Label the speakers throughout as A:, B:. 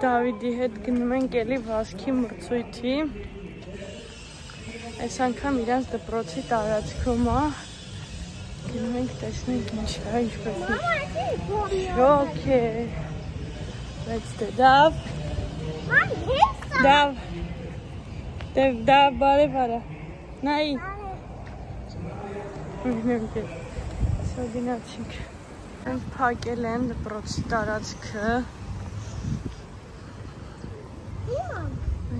A: Դավիդի հետ գնում ենք էլի վազքի մրցույթի։ Այս անգամ իրանց դպրոցի տարածքում է։ Գնում ենք տեսնենք ինչ է, ինչպես է։ Շոկ է։ Բայց դե Դավ։ Դավ բարև արա։ Նայի։ Ունենք է։ Սա գնացինք։ Ենք փակել են դպրոցի տարածքը։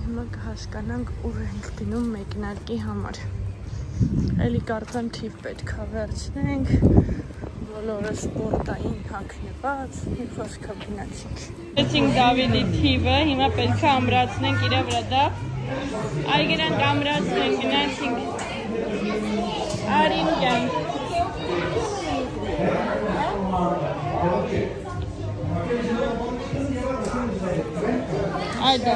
A: Հիմա կհասկանանք ուր ենք գնում մեկնարկի համար։ Էլի կարծեմ թիվ պետք է վերցնենք, բոլորը սպորտային հագնված, մի խոսքով գնացինք։ Վերցինք Դավիդի թիվը, հիմա պետք է ամրացնենք իր վրա դա։ Այ գնանք ամրացնենք, գնացինք Արին ջան։ Այդա։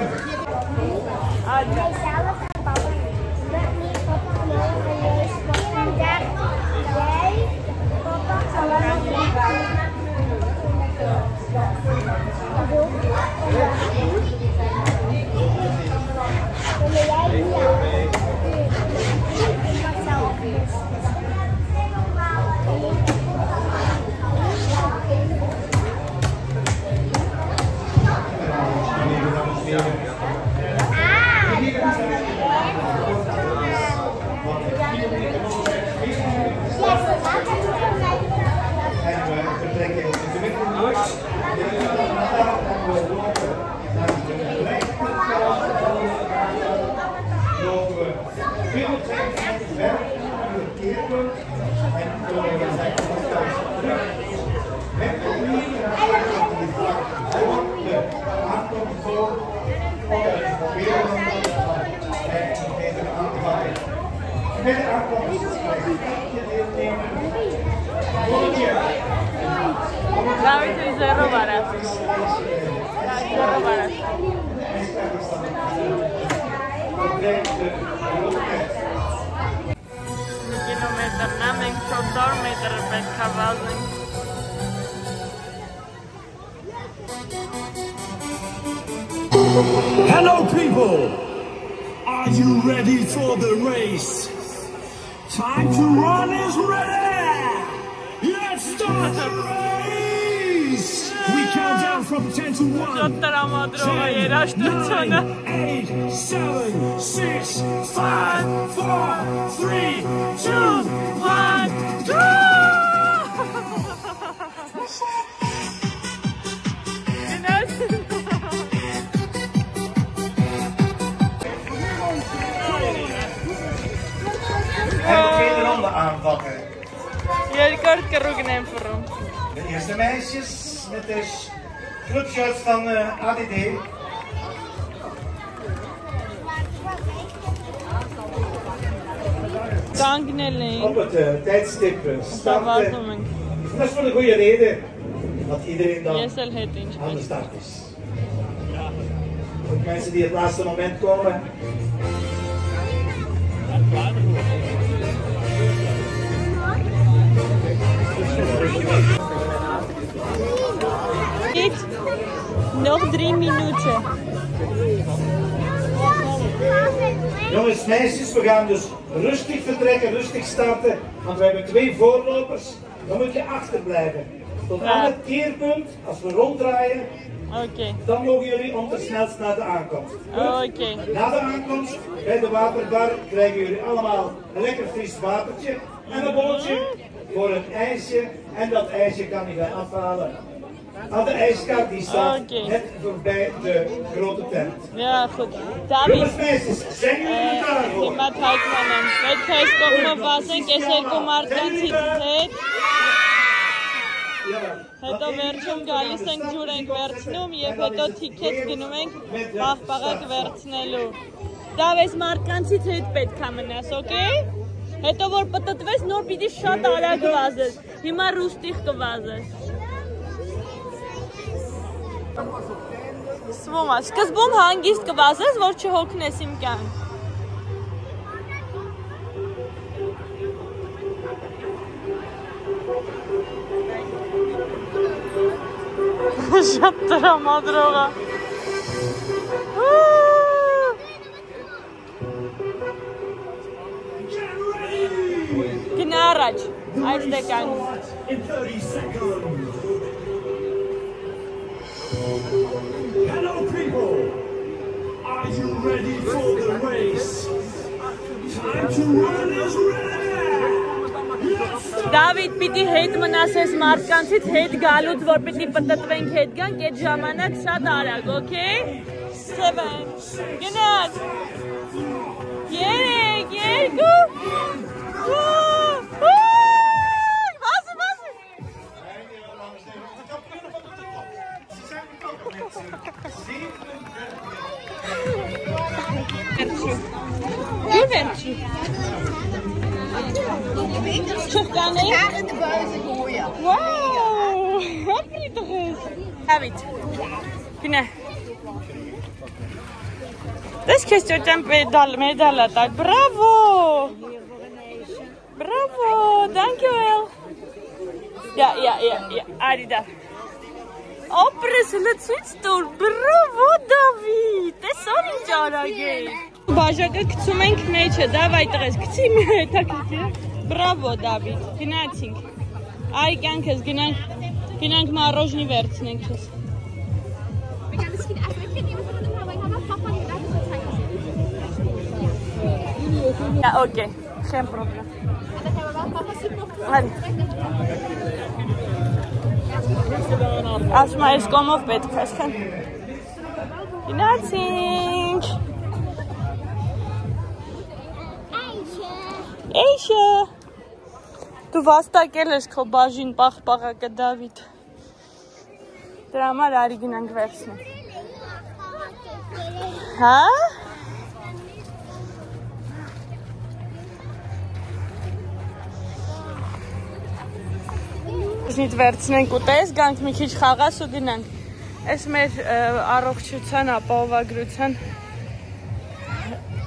A: David is zero barat. Zero barat. Kilometer na մենք 4 մետր պետք է վազենք։
B: Hello people! Are you ready for the race? Time to run is ready! Let's start the race! We count down from 10 to 1. 10, 9, 8, 7, 6, 5, 4, 3, 2, 1, go!
C: Aanpakken.
A: Jij kort keroegen en verrom.
C: De eerste meisjes met de clubshirts van ADD.
A: Danknelling.
C: Op het tijdstip starten. Dat is voor de goede reden. Dat iedereen dan aan de start is. Ook mensen die het laatste moment komen.
A: Nog 3 minuten.
C: Jongens, meisjes, we gaan dus rustig vertrekken, rustig starten. Want we hebben 2 voorlopers. Dan moet je achterblijven. Tot aan het keerpunt, als we ronddraaien, dan mogen jullie om te snelst naar de aankomst. Na de aankomst, bij de waterbar, krijgen jullie allemaal een lekker fris watertje en een bolletje voor een ijsje. En dat ijsje kan je gaan afhalen. Aan de ijskar die staat net voorbij de grote tent.
A: Ja, goed. David.
C: Jongens, meisjes, zijn jullie er klaar voor?
A: Հիմա թայքման եմ։ Պետք է այս կողմը վազենք, այս երկու մարդկանցից հետ։ Հետո վերջում գալիս ենք ջուր ենք վերցնում եւ հետո թիքետ գնում ենք բաղբաղակ վերցնելու։ Դավ այս մարդկանցից հետ պետք է մնաս, օքեյ։ Հետո որ պտտվես նոր պիտի շատ արագ վազես։ Հիմա ռուստիղ կվազես։ Սվում է, սկզբում հանգիստ կվազես, որ չհոգնես իմ կյանք։ Շատ տրամադրող է։ Այս դեկան։
B: In 30 seconds. Hello people. Are you ready for the race? Time to run is ready.
A: Դավիթ պիտի հետ մնաս ես մարդկանցից հետ գալուց, որ պիտի պտտվենք հետ գանք, այդ ժամանակ շատ արագ, okay? 7, գնաց, 3, 2, բասի, բասի։ Վերջի։ Չուխկանե։
D: Karende buizen gooien.
A: Wauw, wat prettig is. David, bine. Dus gisteren medal uit. Bravo! Bravo, dankjewel. Ja. Arida. Opres, let's switch door. Bravo, David. Dat is ook niet jarage. Բաժակը գցում ենք մեջը, դավայ տղես, գցի մի հետաքրքիր։ Բրավո, Դավիթ, գնացինք։ Այ կյանքս գնանք մառոժնի վերցնենք քեզ։
D: We gaan misschien echt wegnemen van de vrouw. Ik ga wel papa niet laten zijn.
A: Ja, oké, geen probleem.
D: En dan gaan we wel papa super
A: Hadi. Als maar eens kom op bed, Christian. Gnatsink. Eisje. Դու վաստակել ես քո բաժին պաղպաղակը Դավիթ։ Դրա համար արի գնանք վերցնենք։ Հա? Ժնիտ վերցնենք ուտես, գանք մի քիչ խաղաս ու գնանք։ Այս մեր առողջության ապահովագրության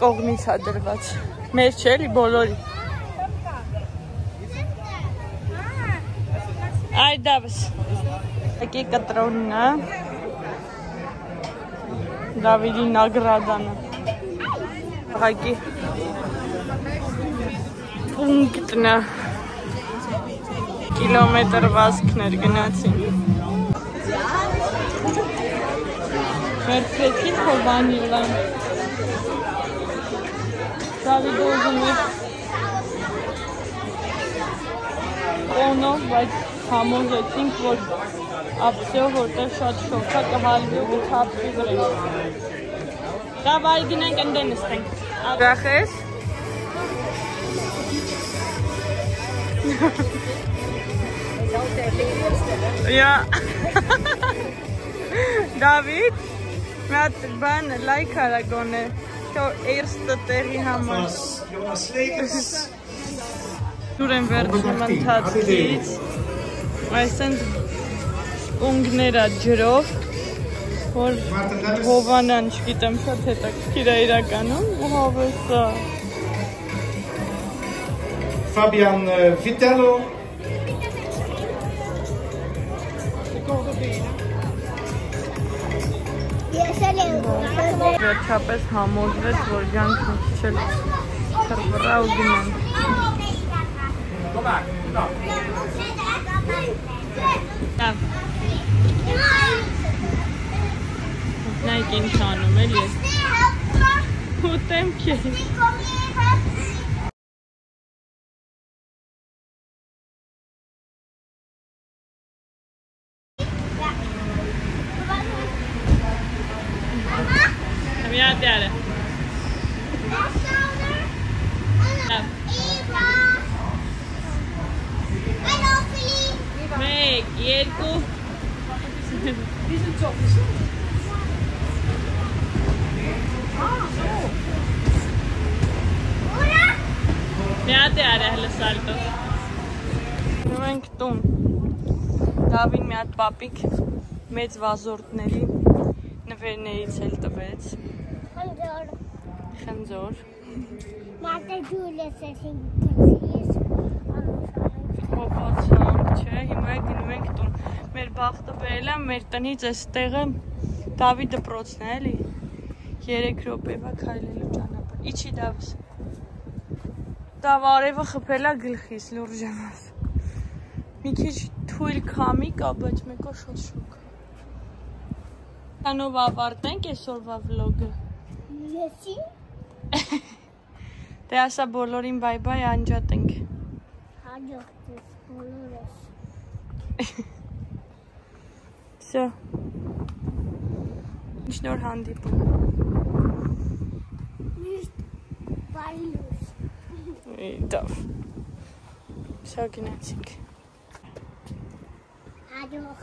A: կողմից է դրված։ Մեր չէ, էլի բոլորի։ Այ դավս։ Եկի կտրոննը։ Դավիդի նագրադանը։ Աղակի պունկտնը։ Կիլոմետր վազքներ գնացին։ Վերցրեցին քո վանիլան։ Դավիդը ուզում էր կոնով, բայց համոզեցինք, որ ապսեով, որտեղ շատ շոքա կհալվի ու կթափվի վրա։ Դավայ գնանք ընդե նստենք։ Ուրախ ես։ Ja. David, մի հատ բան լայք արա գոնե։ Քո երստը տեղի համար։ Դուր են վերջում ընթացքից։ Այսինքն ունգներա ջրով, որ հովանան, չգիտեմ, շատ հետաքրքիր է իրականում, ու հավեսա։
C: Fabian Vitello.
A: Վերջապես համոզվեց, որ գանք մի քիչ էլ թռվռա ու գնանք։ Նայք ինչ անում էլ ես։ Ուտեմ քեզ։ Ja, derde. Meek, Jerko. Die zijn toppers. Ja, derde hele salto. Nu ենք տուն։ Դավին մի հատ պապիկ մեծ վազորդների նվերներից էլ տվեց։ Խնձոր։
E: Մատը ջուլես ես ինքնից
A: Հոպացանք, չէ, հիմա գնում ենք տուն։ Մեր բախտը բերել է մեր տնից այս տեղը Դավի դպրոցն է, էլի։ 3 րոպեվա քայլելու ճանապարհ։ Իջի Դավս։ Դավ արևը խփել է գլխիս, լուրջ եմ ասում։ Մի քիչ թույլ քամի կա, բայց մեկը շատ շոգ։ Անով ավարտենք այսօրվա վլոգը։
E: Եսի։
A: Դե ասա բոլորին բայ-բայ անջատենք։
E: Հաջողտես բոլորս։
A: Всё։ Միշտ նոր հանդիպում։
E: Միշտ բարիուս։
A: Դավ։ Всё գնացինք։
E: Հաջող։